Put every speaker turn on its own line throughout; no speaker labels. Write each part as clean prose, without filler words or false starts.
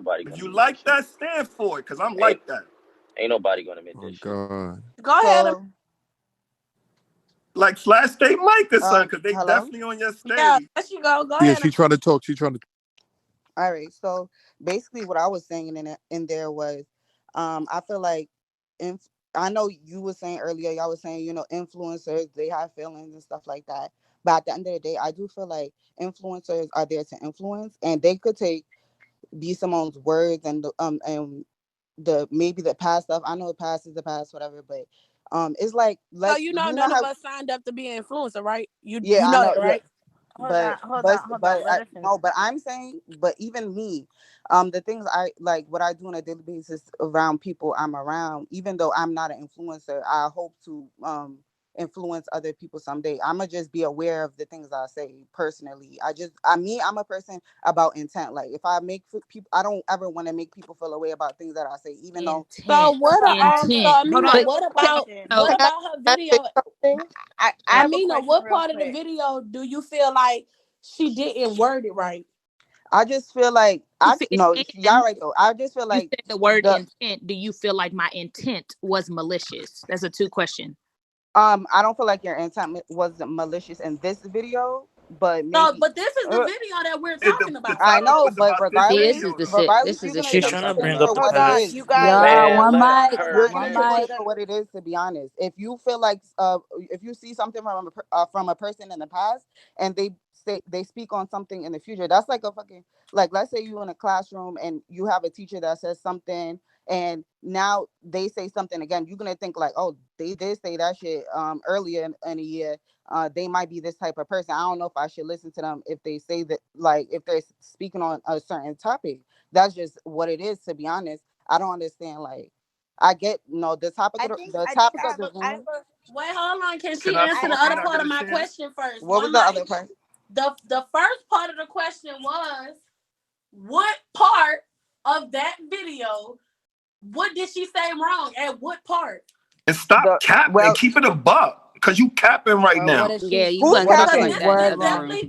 nobody
If
gonna.
you like that, stand for it, cause I'm like that.
Ain't nobody gonna admit this shit.
God.
Go ahead.
Like Flash State Mike or something, cause they
Hello?
definitely on your stage.
Yeah, there she go. Go
Yeah,
ahead.
she trying to talk. She trying to.
All right. So basically, what I was saying in there was, I feel like, I know you were saying earlier, y'all was saying, influencers, they have feelings and stuff like that. But at the end of the day, I do feel like influencers are there to influence, and they could be Simone's words and the maybe the past stuff. I know the past is the past, whatever. But it's like,
So none of us signed up to be an influencer, right? You know,
I know,
that, right?
Hold on. No, but I'm saying, but even me, the things I like, what I do on a daily basis around people I'm around, even though I'm not an influencer, I hope to influence other people someday. I'ma just be aware of the things I say personally. I'm a person about intent. Like, if I make people, I don't ever want to make people feel away about things that I say, even though.
So what about her video? Amina, what part of the video do you feel like she didn't word it right?
I just feel like y'all right though. I just feel like
you said the word intent. Do you feel like my intent was malicious? That's a 2 question.
I don't feel like your intent was malicious in this video, but maybe.
No, but this is the video that we're talking about.
I know, but regardless,
this is the shit.
She's trying to bring up the past.
You
guys,
one mic.
You're
gonna take it for what it is. To be honest, if you feel like, if you see something from a person in the past and they speak on something in the future, that's like a fucking, like, let's say you're in a classroom and you have a teacher that says something, and now they say something again, you're gonna think like, oh, they did say that shit earlier in a year. They might be this type of person. I don't know if I should listen to them if they say that, like, if they're speaking on a certain topic. That's just what it is, to be honest. I don't understand. Like, I get the topic of the room.
Wait, hold on. Can she answer the other part of my question first?
What was the other part?
The first part of the question was, what part of that video, what did she say wrong? At what part?
And stop capping and keep it a buck, because you capping right now.
Yeah, you wasn't talking like that.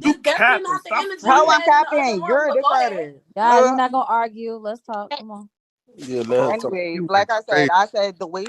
This definitely not the energy.
How I'm capping? You're a different.
Guys, we're not gonna argue. Let's talk. Come on.
Yeah,
anyways, like I said, the way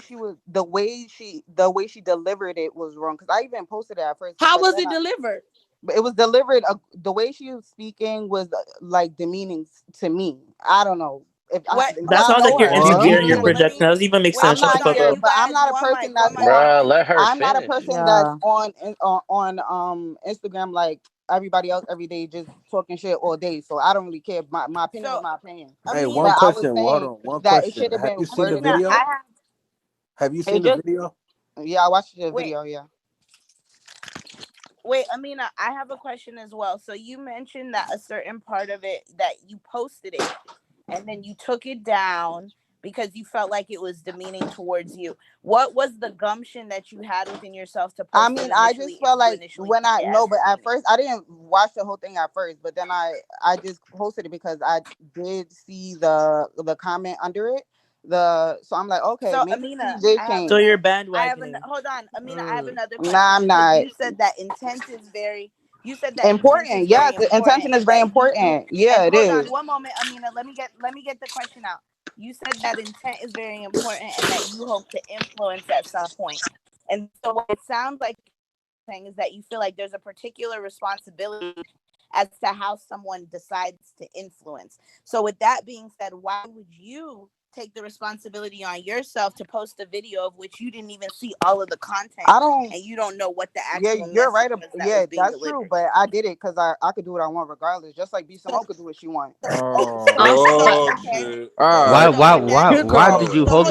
she delivered it was wrong. Because I even posted it at first.
How was it delivered?
But it was delivered. The way she was speaking was like demeaning to me. I don't know.
That sounds like you're insecure. You're projecting. That doesn't even make sense. Shut the fuck up.
But I'm not a person that's
let her
I'm not a
finish.
person that's on Instagram like everybody else every day, just talking shit all day. So I don't really care. My opinion is my opinion.
Hey, one question. Hold on. One question. Have you seen the video? Have you seen the video?
Yeah, I watched the video. Yeah.
Wait, Amina, I have a question as well. So you mentioned that a certain part of it, that you posted it and then you took it down because you felt like it was demeaning towards you. What was the gumption that you had within yourself to post?
I mean, I just felt like but at first I didn't watch the whole thing at first, but then I just posted it because I did see the comment under it. So I'm like, okay,
so
maybe
Amina,
so you're bandwagoning.
Hold on, Amina, I have another question.
Nah, I'm not.
You said that intent is very. You said that
important. Yes, the intention is very important. Yeah, it is.
Hold on, one moment, Amina. Let me get the question out. You said that intent is very important and that you hope to influence at some point. And so what it sounds like saying is that you feel like there's a particular responsibility as to how someone decides to influence. So with that being said, why would you take the responsibility on yourself to post a video of which you didn't even see all of the content? And you don't know what the actual
you're right.
That's
delivered. True, but I did it because I could do what I want regardless, just like Simone could do what she wants.
Why did you hold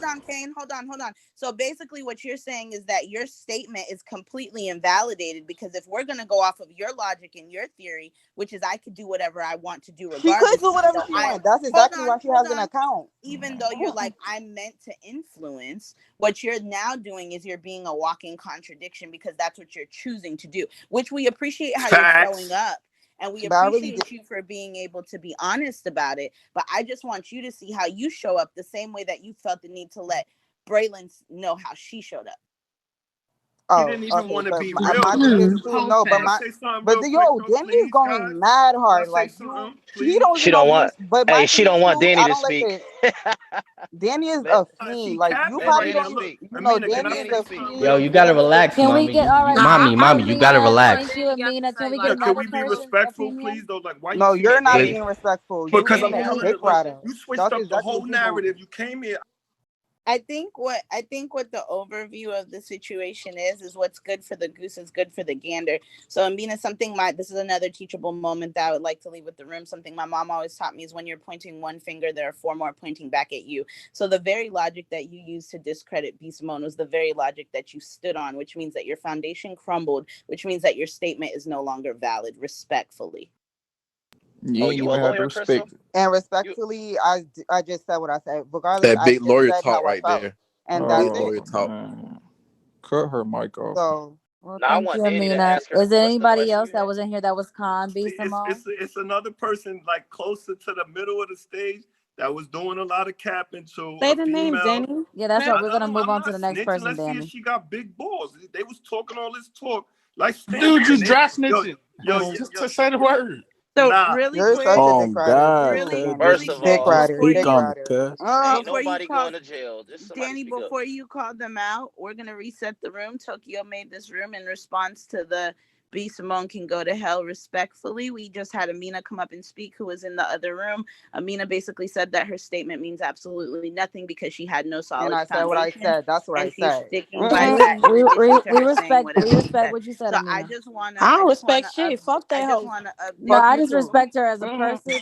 on,
Kane, hold on. So basically what you're saying is that your statement is completely invalidated, because if we're going to go off of your logic and your theory, which is I could do whatever I want to do regardless.
She could do whatever she wants. That's exactly why she has an account.
Even though you're like, I'm meant to influence, what you're now doing is you're being a walking contradiction, because that's what you're choosing to do, which we appreciate how you're showing up. And we appreciate you for being able to be honest about it. But I just want you to see how you show up the same way that you felt the need to let Braylon know how she showed up.
He didn't even want to
but
be
my
real.
niggas too. No,
Can I say something
but
real quick,
yo,
though,
Danny is
please,
going
guys?
mad hard.
Can I
Like
say
you,
something,
he
please?
don't
She
even know
don't
if
want.
you. But my
Hey,
thing
she
is
don't want
too.
Danny
I
to
don't like
speak.
it. Danny is
let
a fiend.
She
Like you
capping
let
probably
right
Danny
now.
don't.
Look,
speak.
You know,
Amina,
Let
can
Danny
I
is
Danny
say
a
speak.
something
fiend.
Yo,
real
you
quick?
gotta
Danny is
relax,
Can we
a
mommy.
get all right?
Mommy, you gotta
Amina,
relax.
thank you, Amina. Can we get
Look, can
another
we be
person's
respectful, please?
opinion?
Though, like, why you
No,
keep
you're not
Hey,
being respectful. You
because
being
I'm
a
telling
dick
you, look,
rider.
you switched
That's
up the
exactly
whole
what you're doing.
narrative. You came here.
I think what the overview of the situation is what's good for the goose is good for the gander. So Amina, this is another teachable moment that I would like to leave with the room. Something my mom always taught me is when you're pointing one finger, there are four more pointing back at you. So the very logic that you used to discredit B. Simone was the very logic that you stood on, which means that your foundation crumbled, which means that your statement is no longer valid, respectfully.
oh, you a lawyer, Crystal?
And respectfully, I just said what I said. Regardless,
That
I
big
just
lawyer
said
talk
how I
right
felt,
there.
and
Big
that's it.
lawyer talk.
Cut her mic off.
So
Well,
Now I
thank
want
you,
Danny to
Amina.
ask her.
Is there
What's the
anybody
question
else
you
that
had?
was in here that was con B. Simone?
It's another person like closer to the middle of the stage that was doing a lot of capping to
Say
a
the name,
female.
Danny.
Yeah, that's what we're gonna move
I'm
on to
not
the next
snitching.
person,
Let's see if
Danny.
she got big balls. They was talking all this talk like Dude, just dry snitching. Just
to say the word.
So
Nah,
really
you're
quick,
such a dick rider.
God,
Period,
really,
cuz.
Danny.
really
First of
quick
Dick
all,
rider.
before
Speak
Dick
you
on it,
rider.
cuz.
ain't
before you
nobody
call
going to jail. Just somebody
Danny,
speak up.
before you call them out, we're gonna reset the room. Tokyo made this room in response to the B. Simone can go to hell respectfully. We just had Amina come up and speak, who was in the other room. Amina basically said that her statement means absolutely nothing because she had no
And
solid
I said what I
foundation,
said. That's what I
and she's
said.
sticking by
We
that. In addition to
we
her saying
respect
whatever she said,
what you said,
so I
Amina.
just wanna,
I don't respect shit. Fuck
I
that
just
hoe.
wanna
No,
Fuck
update.
I
you
just
too.
respect her as a person.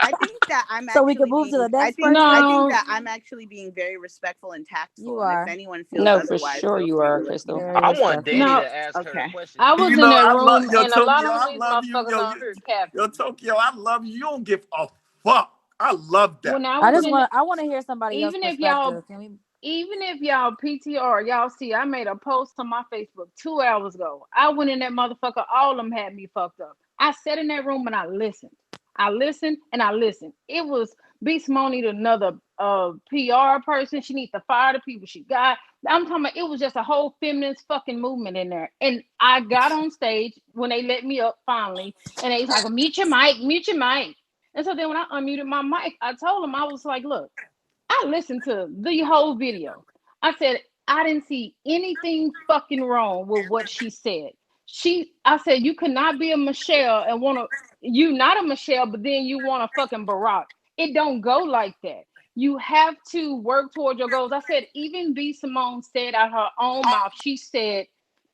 I think that I'm
So we can
actually
move to the
being.
next
I
person.
think that I'm actually being very respectful and
You
tactful. And if
are
anyone feels
No, for
otherwise,
sure
feel
you
free
are,
to let me
Crystal.
know.
very
I want
respectful.
Danny
No,
to ask her a
Okay.
question.
I was
you
in
know,
that
I love
room
yo
and a lot
Tokyo.
of
I
these
love you,
motherfuckers on here
yo
capping.
Tokyo. I love you. You don't give a fuck. I love that.
When I
I
was
just
in,
want to hear somebody else's
even if y'all,
perspective. Can we?
even if y'all PTR, y'all see, I made a post on my Facebook 2 hours ago. I went in that motherfucker. All of them had me fucked up. I sat in that room and I listened. I listened and I listened. It was B. Simone need another PR person. She needs to fire the people she got. I'm talking about it was just a whole feminist fucking movement in there. And I got on stage when they let me up finally, and they was like, mute your mic, mute your mic. And so then when I unmuted my mic, I told them, I was like, look, I listened to the whole video. I said, I didn't see anything fucking wrong with what she said. I said, you cannot be a Michelle and want to, you not a Michelle, but then you want a fucking Barack. It don't go like that. You have to work towards your goals. I said, even B. Simone said out her own mouth, she said,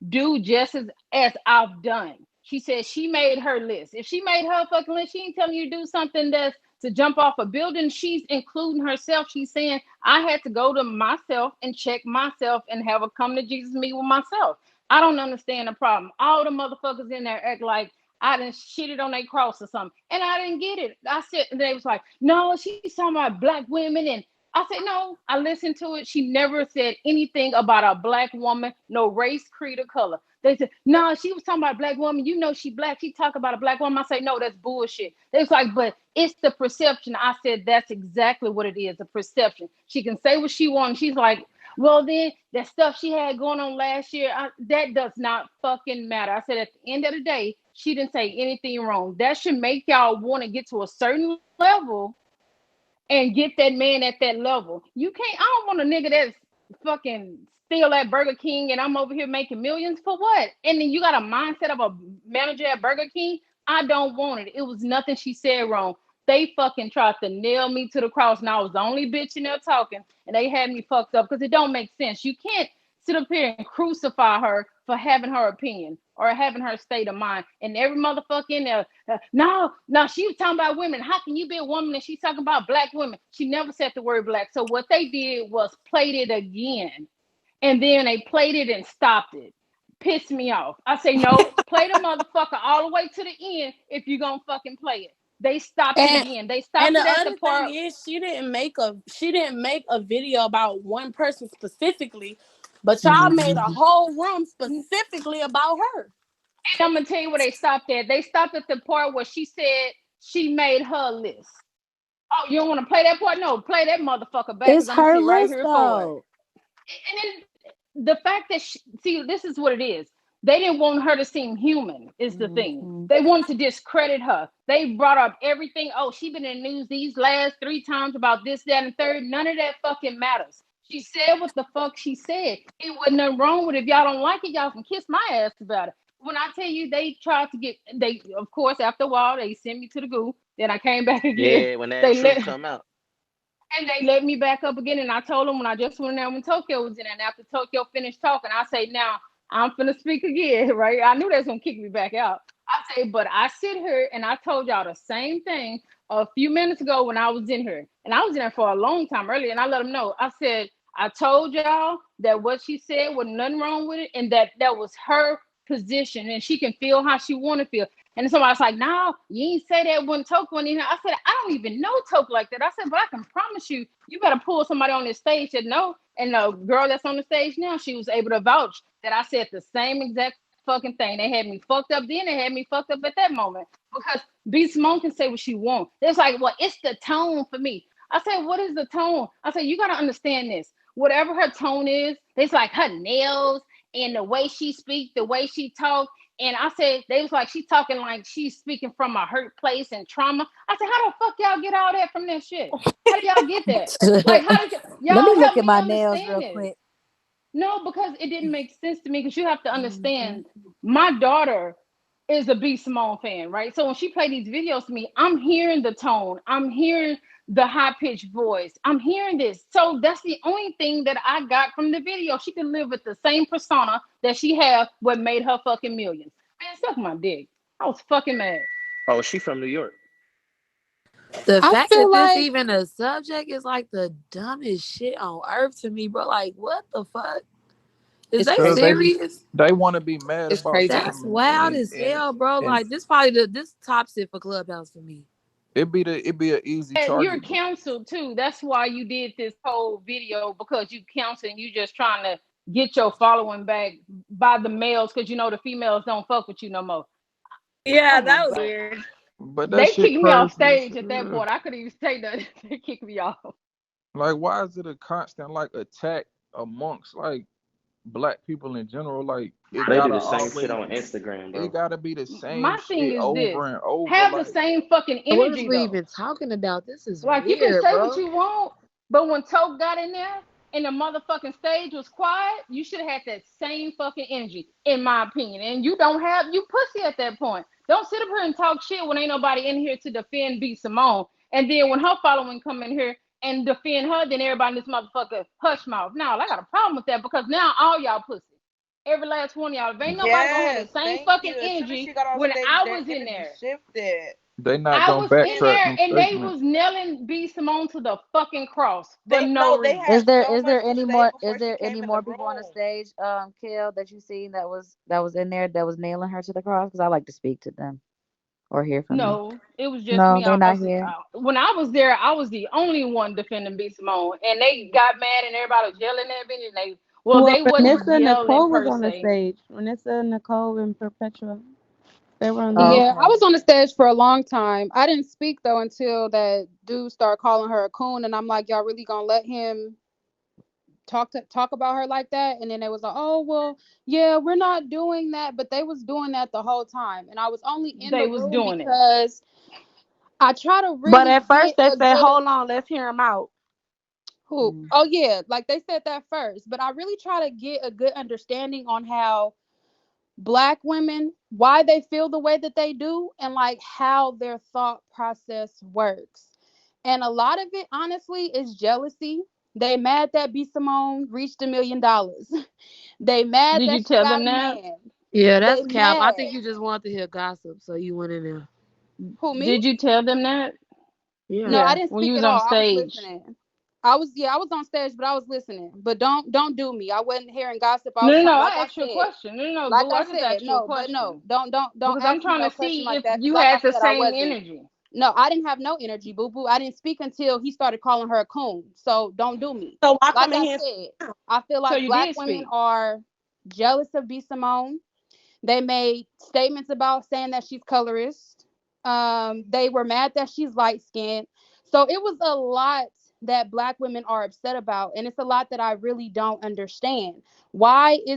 do just as I've done. She said she made her list. If she made her fucking list, she ain't telling you to do something that's to jump off a building. She's including herself. She's saying, I had to go to myself and check myself and have a come to Jesus meet with myself. I don't understand the problem. All the motherfuckers in there act like I didn't shit it on their cross or something. And I didn't get it. I said, and they was like, no, she's talking about black women. And I said, no, I listened to it. She never said anything about a black woman, no race, creed, or color. They said, no, she was talking about a black woman. You know she black. She talk about a black woman. I say, no, that's bullshit. They was like, but it's the perception. I said, that's exactly what it is, a perception. She can say what she wants. She's like, well, then that stuff she had going on last year, that does not fucking matter. I said, at the end of the day, she didn't say anything wrong. That should make y'all want to get to a certain level and get that man at that level. You can't, I don't want a nigga that's fucking still at Burger King and I'm over here making millions for what? And then you got a mindset of a manager at Burger King. I don't want it. It was nothing she said wrong. They fucking tried to nail me to the cross, and I was the only bitch in there talking, and they had me fucked up because it don't make sense. You can't sit up here and crucify her for having her opinion or having her state of mind. And every motherfucker in there, no, she was talking about women. How can you be a woman and she's talking about black women? She never said the word black. So what they did was played it again. And then they played it and stopped it. Pissed me off. I say, no, play the motherfucker all the way to the end if you're going to fucking play it. They stopped it again. They
And stopped the it at the other thing part. is she didn't make a video about one person specifically, but y'all made a whole room specifically about her.
And I'm gonna tell you where they stopped at. They stopped at the part where she said she made her list. Oh, you don't want to play that part? No, play that motherfucker back
It's
because I'm gonna
her
sit right
list
here for it.
though.
And then the fact that see, this is what it is. They didn't want her to seem human, is the thing. They wanted to discredit her. They brought up everything. Oh, she been in the news these last 3 times about this, that, and third. None of that fucking matters. She said what the fuck she said. It wasn't nothing wrong with it. If y'all don't like it, y'all can kiss my ass about it. When I tell you they tried to get, they, of course, after a while, they sent me to the goo. Then I came back again.
Yeah, when that
They
truth
let
come out.
and they let me back up again. And I told them when I just went in there when Tokyo was in there. And after Tokyo finished talking, I say, now I'm finna speak again, right? I knew they was gonna kick me back out. I say, but I sit here and I told y'all the same thing a few minutes ago when I was in here. And I was in there for a long time earlier. And I let them know. I said, I told y'all that what she said was nothing wrong with it. And that was her position. And she can feel how she want to feel. And somebody's like, no, you ain't say that when Toke went in here. I said, I don't even know Toke like that. I said, but I can promise you, you better pull somebody on this stage that know. And the girl that's on the stage now, she was able to vouch that I said the same exact fucking thing. They had me fucked up then. They had me fucked up at that moment. Because B. Simone can say what she wants. It's like, well, it's the tone for me. I said, what is the tone? I said, you got to understand this. Whatever her tone is, it's like her nails and the way she speaks, the way she talks. And I said, they was like, she's talking like she's speaking from a hurt place and trauma. I said, how the fuck y'all get all that from that shit? How do y'all get that? Like, how did y'all
Let me look
help
at
me
my nails
understand
real
this?
quick.
No, because it didn't make sense to me. Because you have to understand, my daughter is a B. Simone fan, right? So when she played these videos to me, I'm hearing the tone. I'm hearing the high-pitched voice. I'm hearing this. So that's the only thing that I got from the video. She can live with the same persona that she had what made her fucking millions. Man, suck my dick. I was fucking mad.
Oh, she from New York.
The
I
fact
feel
that this
like
even a subject is like the dumbest shit on earth to me, bro. Like, what the fuck? Is
it's
they
Cause
crazy.
serious?
they want to be mad
It's
about
crazy.
That's
something,
wild as hell, bro.
and
Like, this probably this tops it for Clubhouse for me.
it be an easy
And you're
target.
counseled too. That's why you did this whole video, because you counseled and you just trying to get your following back by the males, because you know the females don't fuck with you no more.
Yeah,
Oh my
that was
god.
weird.
But that
They
shit
kicked me off
crazy.
stage at that point. I couldn't even say nothing. They kicked me off.
Like, why is it a constant like attack amongst like black people in general? Like, it
They do
gotta
the same shit
always,
on Instagram,
it
bro.
gotta be the same
My thing
shit
is this:
over and over.
have the
Like,
same fucking
What was
energy
we
though.
even talking about? This is
Like, you can
weird,
say what
bro.
you want, but when Toke got in there and the motherfucking stage was quiet, you should have had that same fucking energy, in my opinion. And you don't have, you pussy at that point. Don't sit up here and talk shit when ain't nobody in here to defend B. Simone. And then when her following come in here and defend her, then everybody in this motherfucker hush mouth. Now, I got a problem with that, because now all y'all pussy. Every last one of y'all. If ain't nobody gonna have
Yes,
the same
thank
fucking
you. As soon as she
energy
got on
when
stage,
I
their
was in
energy
there.
shifted.
they not
I
gonna
was in
backtrack
there
them
and they
statements.
was nailing B. Simone to the fucking cross for
They
no
no, they
reason.
had so
Is
much
there
to
any
say
more
before she came in the
people on the
room.
stage, Kill, that you seen that was in there that was nailing her to the cross? Because I like to speak to them or hear from them.
No, it was just
No,
me.
they not here.
When I was there, I was the only one defending B. Simone, and they got mad and everybody was yelling at me. And
Well,
they wasn't
Vanessa and
yelling
Nicole was
per
on the
se.
stage. Vanessa, Nicole, and Perpetua. They were on the
Oh,
Yeah, I
okay.
was on the stage for a long time. I didn't speak though until that dude started calling her a coon, and I'm like, y'all really gonna let him talk about her like that? And then they was like, oh well, yeah, we're not doing that, but they was doing that the whole time, and I was only in
They
the
was
room
doing it.
because I try to
But
really
at first
get
they
a
said,
good.
hold on, let's hear him out.
Who? Oh yeah, like they said that first, but I really try to get a good understanding on how Black women, why they feel the way that they do, and like how their thought process works. And a lot of it, honestly, is jealousy. They mad that B. Simone reached $1 million. They mad
Did
that
you
she
tell
got
them
a
that?
man.
Yeah,
They
that's cap. I
mad.
think you just want to hear gossip, so you went in there.
Who, me?
Did you tell them that?
Yeah.
No, I
Yeah,
didn't
when you
speak
was
at
on
all. I was
stage.
listening. I was on stage, but I was listening. But don't do me. I wasn't hearing gossip. I
No,
was
no, no.
trying, like
I
I
asked you a
said,
question. No, no, no,
like
boo.
I
I just
said,
asked you a
no, but no,
question
don't
because I'm
ask me
trying
no
to
question
see
like
if
that. Because
you
like I
had the
said, I
same
wasn't.
energy.
No, I didn't have no energy, boo boo. I didn't speak until he started calling her a coon. So don't do me.
So why
Like
come in
I
here?
said, I feel
So
like
you
Black
did
women
speak.
are jealous of B. Simone. They made statements about saying that she's colorist. They were mad that she's light skinned. So it was a lot that Black women are upset about, and it's a lot that I really don't understand. Why is